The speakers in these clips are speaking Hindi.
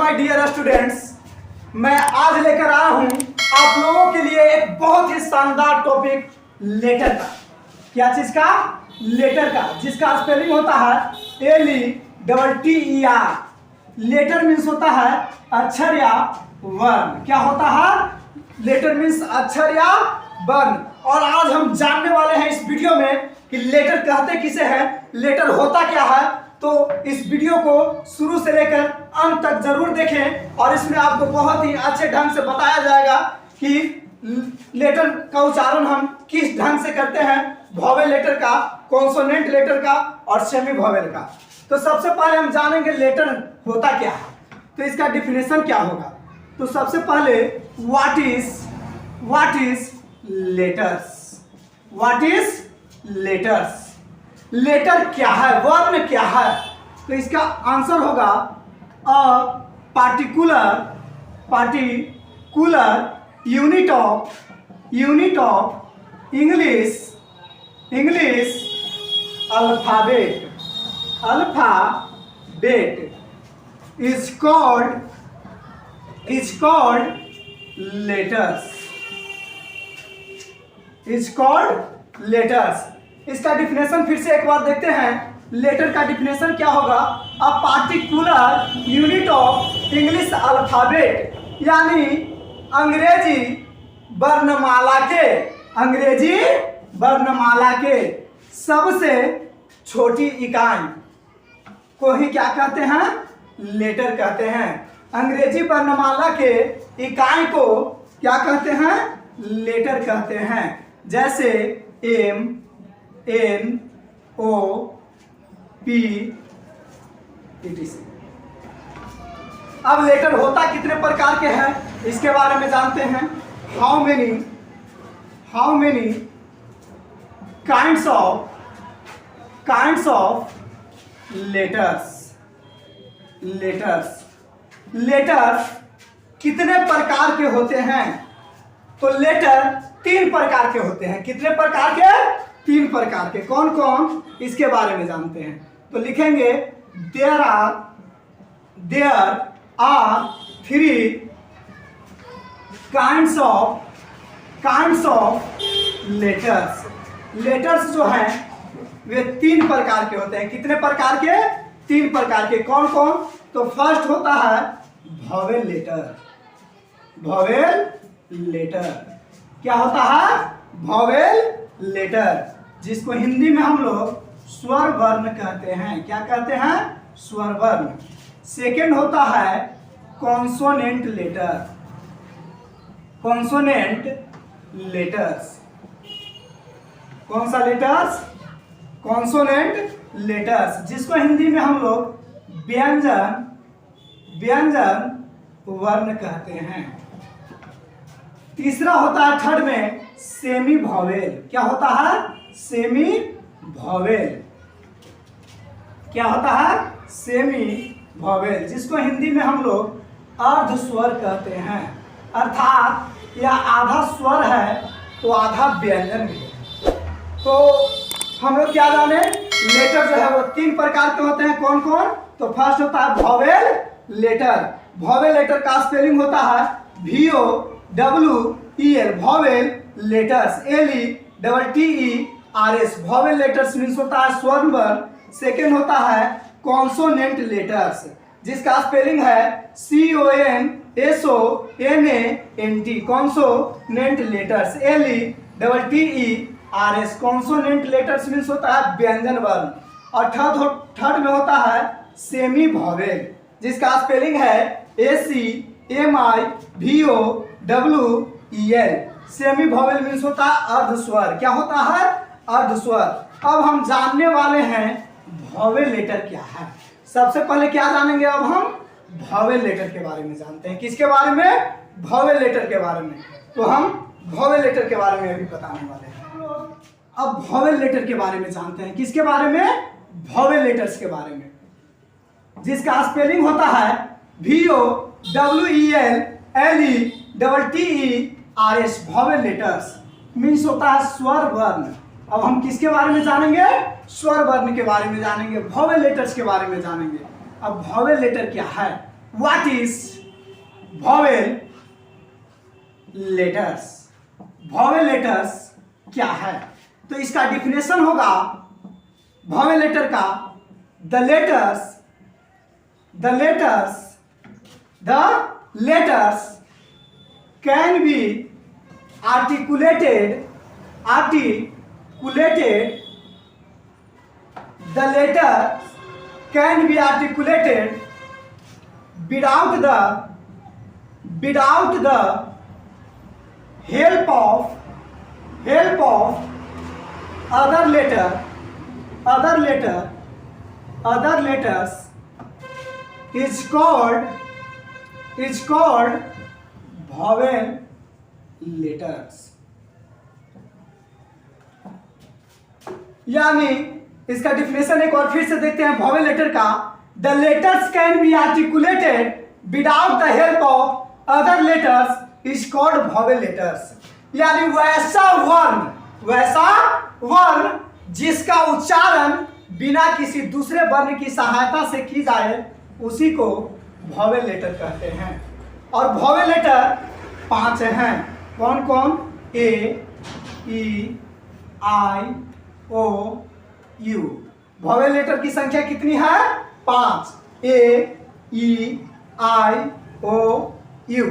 माय डियर स्टूडेंट्स, मैं आज लेकर आया हूं आप लोगों के लिए एक बहुत ही शानदार टॉपिक लेटर का। क्या चीज का? लेटर का, जिसका स्पेलिंग होता है LETTER। लेटर मीन्स होता है अक्षर या वर्ण। क्या होता है? लेटर मीन्स अक्षर या वर्ण। और आज हम जानने वाले हैं इस वीडियो में कि लेटर कहते किसे हैं, लेटर होता क्या है। तो इस वीडियो को शुरू से लेकर अंत तक जरूर देखें और इसमें आपको बहुत ही अच्छे ढंग से बताया जाएगा कि लेटर का उच्चारण हम किस ढंग से करते हैं, वोवेल लेटर का, कॉन्सोनेंट लेटर का और सेमी वोवेल का। तो सबसे पहले हम जानेंगे लेटर होता क्या है, तो इसका डिफिनेशन क्या होगा। तो सबसे पहले what is letters. What is letters? Letter क्या है, वर्ण क्या है? तो इसका आंसर होगा a particular unit of English alphabet is called letters. इसका डिफिनेशन फिर से एक बार देखते हैं। लेटर का डिफिनेशन क्या होगा? A particular unit of English alphabet, यानी अंग्रेजी वर्णमाला के सबसे छोटी इकाई को ही क्या कहते हैं? लेटर कहते हैं। अंग्रेजी वर्णमाला के इकाई को क्या कहते हैं? लेटर कहते हैं। जैसे M N O P etc। अब लेटर होता कितने प्रकार के हैं इसके बारे में जानते हैं। How many kinds of letters कितने प्रकार के होते हैं? तो लेटर 3 प्रकार के होते हैं। कितने प्रकार के? 3 प्रकार के। कौन कौन, इसके बारे में जानते हैं। तो लिखेंगे there are 3 kinds of letters जो हैं वे 3 प्रकार के होते हैं। कितने प्रकार के? 3 प्रकार के। कौन कौन? तो फर्स्ट होता है वोवेल लेटर। क्या होता है? वोवेल लेटर, जिसको हिंदी में हम लोग स्वर वर्ण कहते हैं। क्या कहते हैं? स्वर वर्ण। सेकेंड होता है कॉन्सोनेंट लेटर्स। कौन सा लेटर्स? कॉन्सोनेंट लेटर्स, जिसको हिंदी में हम लोग व्यंजन वर्ण कहते हैं। तीसरा होता है थर्ड में सेमी वोवेल। क्या होता है? Semi vowel. क्या होता है? सेमी वोवेल, जिसको हिंदी में हम लोग अर्ध स्वर कहते हैं। अर्थात यह आधा स्वर है तो आधा व्यंजन भी है। तो हम लोग क्या जाने, लेटर जो है वो 3 प्रकार के होते हैं। कौन कौन? तो फर्स्ट होता है वोवेल लेटर। वोवेल लेटर का स्पेलिंग होता है VOWEL, vowel letters LETTERS। Vowel letters means होता है स्वर्ण वर्ण। सेकेंड होता है कॉन्सोनेंट लेटर्स, जिसका स्पेलिंग है CONSONANT, consonant letters LETTERS। Consonant letters means होता है व्यंजन वर्ण। और थर्ड में होता है सेमी वोवेल, जिसका स्पेलिंग है ACMIVOWEL। सेमी वोवेल मीन्स होता है अर्धस्वर। क्या होता है? अर्धस्वर। अब हम जानने वाले हैं वोवेल लेटर क्या है। सबसे पहले क्या जानेंगे? अब हम वोवेल लेटर के बारे में जानते हैं। किसके बारे में? वोवेल लेटर के बारे में। तो हम वोवेल लेटर के बारे में अभी बताने वाले हैं। अब वोवेल लेटर के बारे में जानते हैं। किसके बारे में? वोवेल लेटर्स के बारे में, जिसका स्पेलिंग होता है VOWELLETTERS। वोवेल लेटर्स मीन्स होता है स्वर वर्ण। अब हम किसके बारे में जानेंगे? स्वर वर्ण के बारे में जानेंगे, वोवेल लेटर्स के बारे में जानेंगे। अब वोवेल लेटर क्या है? What is vowel letters? Vowel letters क्या है? तो इसका डिफिनेशन होगा वॉवेल लेटर का, the letters can be articulated the letter can be articulated without the help of other letters is called vowel letters. यानी इसका डिफिनेशन एक और फिर से देखते हैं वॉवेल लेटर का, the letters can be articulated without the help of other letters is called vowel letters. यानी वैसा वर्ण जिसका उच्चारण बिना किसी दूसरे वर्ण की सहायता से की जाए उसी को वॉवेल लेटर कहते हैं। और वॉवेल लेटर 5 हैं। कौन कौन? ए, ई, आई, ओ, यू। वॉवेल लेटर की संख्या कितनी है? 5। ए, ई, आई, ओ, यू।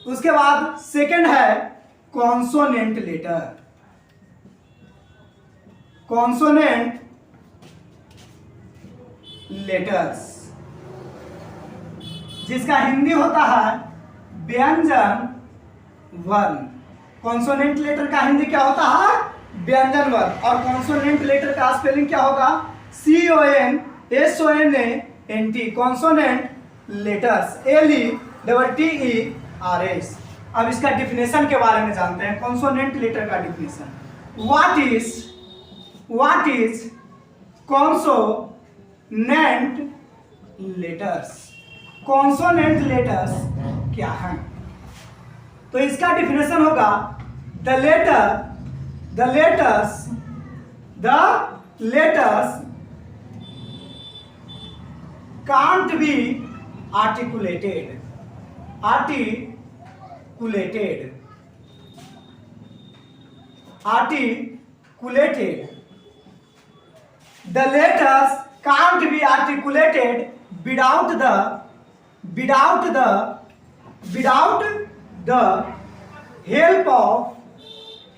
उसके बाद सेकंड है कॉन्सोनेंट लेटर। कॉन्सोनेंट लेटर्स जिसका हिंदी होता है व्यंजन वर्ण। कॉन्सोनेंट लेटर का हिंदी क्या होता है? व्यंजन वर्ण। और कॉन्सोनेंट लेटर का स्पेलिंग क्या होगा? CONSONANT। Consonant letters LETTERS। अब इसका डिफिनेशन के बारे में जानते हैं। कॉन्सोनेंट लेटर का definition, what is consonant letters? Consonant letters क्या है? तो इसका डिफिनेशन होगा the letters can't be articulated the letters can't be articulated without the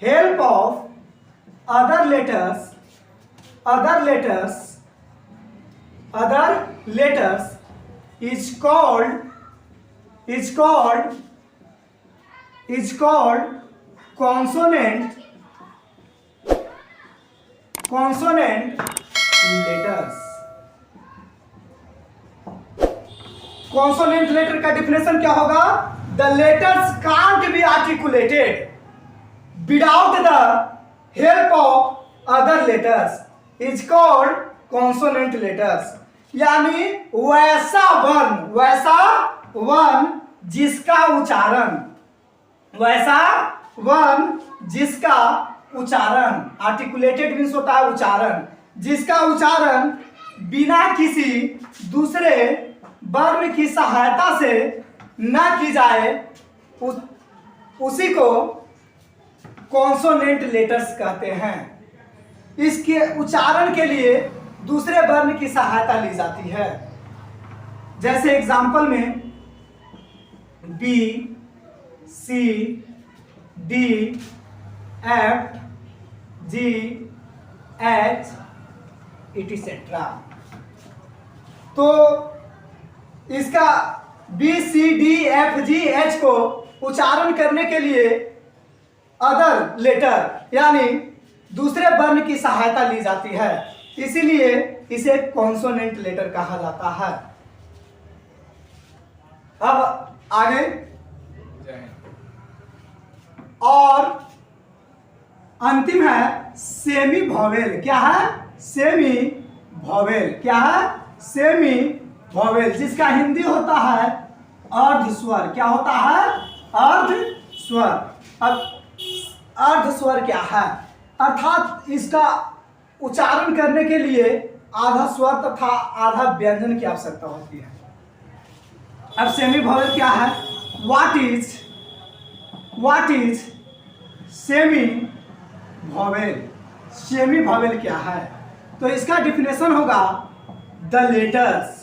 help of other letters is called consonant letters. Consonant letter का डिफिनेशन क्या होगा? The letters can't be articulated without the help of other letters is called consonant letters. यानी वैसा वर्ण जिसका उच्चारण आर्टिकुलेटेड मीन्स होता है उच्चारण, जिसका उच्चारण बिना किसी दूसरे वर्ण की सहायता से न की जाए उसी को कॉन्सोनेंट लेटर्स कहते हैं। इसके उच्चारण के लिए दूसरे वर्ण की सहायता ली जाती है। जैसे एग्जाम्पल में बी, सी, डी, एफ, जी, एच, इटिसेट्रा। तो इसका बी, सी, डी, एफ, जी, एच को उच्चारण करने के लिए अदर लेटर यानी दूसरे वर्ण की सहायता ली जाती है, इसीलिए इसे कॉन्सोनेंट लेटर कहा जाता है। अब आगे और अंतिम है सेमी वॉवेल। क्या है? Semi vowel. क्या है? सेमी वॉवेल, जिसका हिंदी होता है अर्ध स्वर। क्या होता है? अर्ध स्वर। अब अर्ध स्वर क्या है? अर्थात इसका उच्चारण करने के लिए आधा स्वर तथा आधा व्यंजन की आवश्यकता होती है। अब सेमी वॉवेल क्या है? What is semi vowel? Semi vowel क्या है? तो इसका डिफिनेशन होगा the letters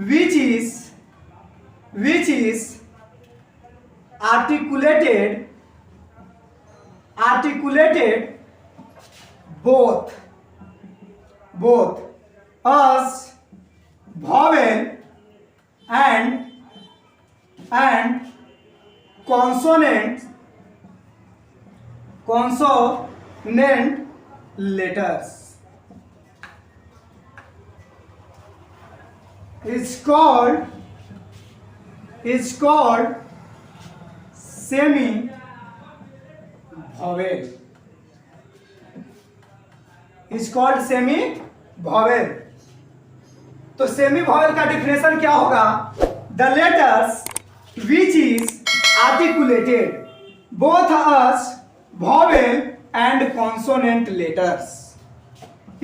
which is articulated both as vowel and consonant letters is called semi vowel. तो सेमी वॉवेल का डिफिनेशन क्या होगा? The letters which is articulated both as vowel and consonant letters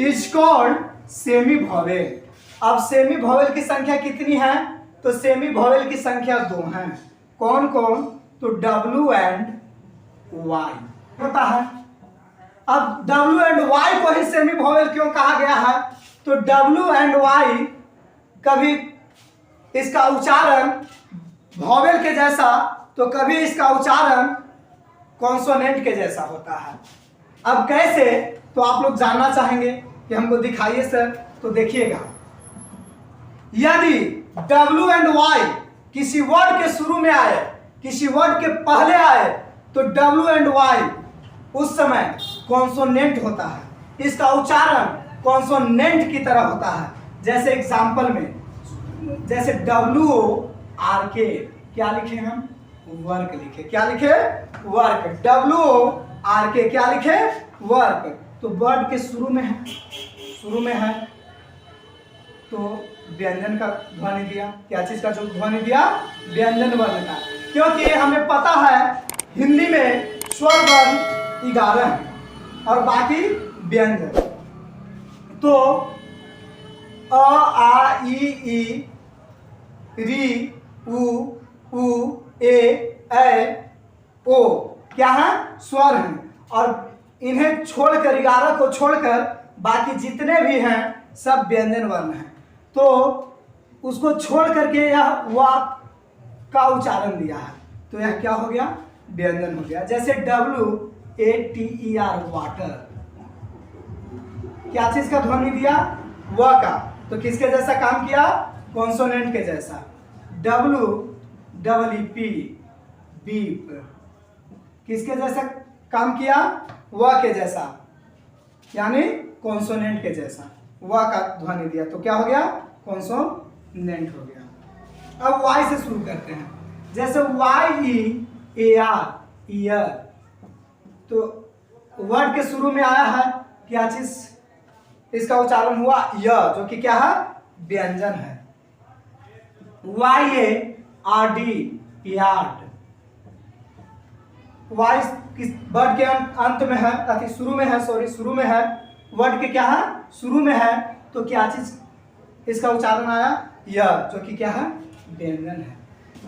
is called semi vowel. अब सेमी वॉवेल की संख्या कितनी है? तो सेमी वॉवेल की संख्या 2 है। कौन कौन? तो W एंड Y होता है। अब W एंड Y को ही सेमी वॉवेल क्यों कहा गया है? तो W एंड Y कभी इसका उच्चारण वॉवेल के जैसा तो कभी इसका उच्चारण कॉन्सोनेंट के जैसा होता है। अब कैसे? तो आप लोग जानना चाहेंगे कि हमको दिखाइए सर। तो देखिएगा, यदि W एंड Y किसी वर्ड के शुरू में आए, किसी वर्ड के पहले आए, तो W एंड Y उस समय कॉन्सोनेंट होता है। इसका उच्चारण कॉन्सोनेंट की तरह होता है। जैसे एग्जाम्पल में, जैसे WORK क्या लिखे हम? वर्क लिखे। क्या लिखे? वर्क। WORK क्या लिखे? वर्क। तो वर्ड के शुरू में है तो व्यंजन का ध्वनि दिया। क्या चीज का जो ध्वनि दिया? व्यंजन वर्ण का। क्योंकि हमें पता है हिंदी में स्वर वर्ण 11 है और बाकी व्यंजन। तो अ आ इ री उ ए ओ क्या है? स्वर हैं। और इन्हें छोड़कर 11 को छोड़कर बाकी जितने भी हैं सब व्यंजन वर्ण हैं। तो उसको छोड़ करके यह वाक का उच्चारण दिया है तो यह क्या हो गया? व्यंजन हो गया। जैसे WATER वाटर, क्या चीज का ध्वनि दिया? व का। तो किसके जैसा काम किया? कॉन्सोनेंट के जैसा। WEEP बीप, किसके जैसा काम किया? व के जैसा, यानी कॉन्सोनेंट के जैसा। व का ध्वनि दिया तो क्या हो गया? कॉन्सोनेंट हो गया। अब Y से शुरू करते हैं। जैसे YEAR ईयर, तो वर्ड के शुरू में आया है क्या चीज? इसका उच्चारण हुआ य, जो कि क्या है? व्यंजन है। YARD यार्ड, Y किस वर्ड के अंत में है? अति शुरू में है, शुरू में है। वर्ड के क्या है? शुरू में है। तो क्या चीज इसका उच्चारण आया? य, जो कि क्या है? व्यंजन है।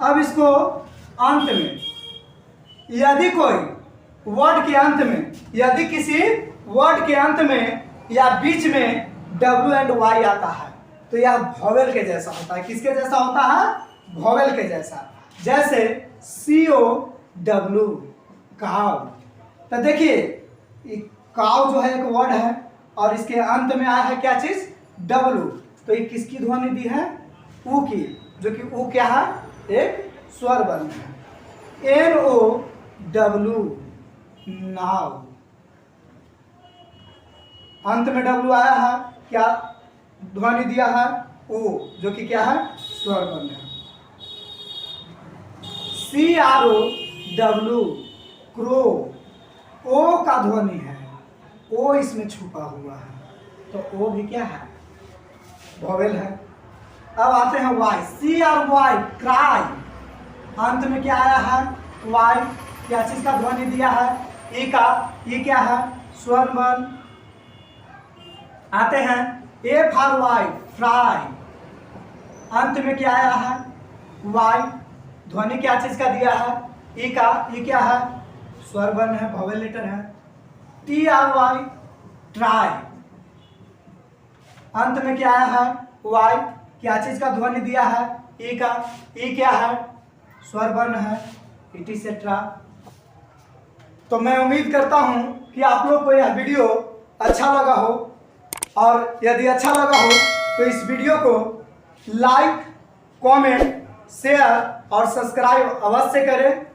अब इसको अंत में, यदि कोई वर्ड के अंत में, यदि किसी वर्ड के अंत में या बीच में W एंड Y आता है तो यह वॉवेल के जैसा होता है। किसके जैसा होता है? वॉवेल के जैसा। जैसे COW काव। तो देखिए काव जो है एक वर्ड है और इसके अंत में आया है क्या चीज? W। तो ये किसकी ध्वनि दी है? ऊ की, जो कि ऊ क्या है? एक स्वर वर्ण है। NOW नाव, अंत में W आया है, क्या ध्वनि दिया है? ऊ, जो कि क्या है? स्वर वर्ण है। CROW क्रो, ओ का ध्वनि है, ओ इसमें छुपा हुआ है तो ओ भी क्या है? वॉवेल है। अब आते हैं Y, CRY क्राई, अंत में क्या आया है? Y, क्या चीज का ध्वनि दिया है? ई का ई क्या है? स्वर वर्ण। आते हैं ए फॉर वाई, फ्राई। अंत में क्या आया है? वाई। ध्वनि क्या चीज का दिया है? ई का। ई क्या है? स्वर वर्ण है, वोवेल लेटर है। T R Y, try. अंत में क्या आया है? वाई। क्या चीज का ध्वनि दिया है? ई का। ई क्या है? स्वर वर्ण है, इटिसेट्रा। तो मैं उम्मीद करता हूं कि आप लोग को यह वीडियो अच्छा लगा हो, और यदि अच्छा लगा हो तो इस वीडियो को लाइक, कमेंट, शेयर और सब्सक्राइब अवश्य करें।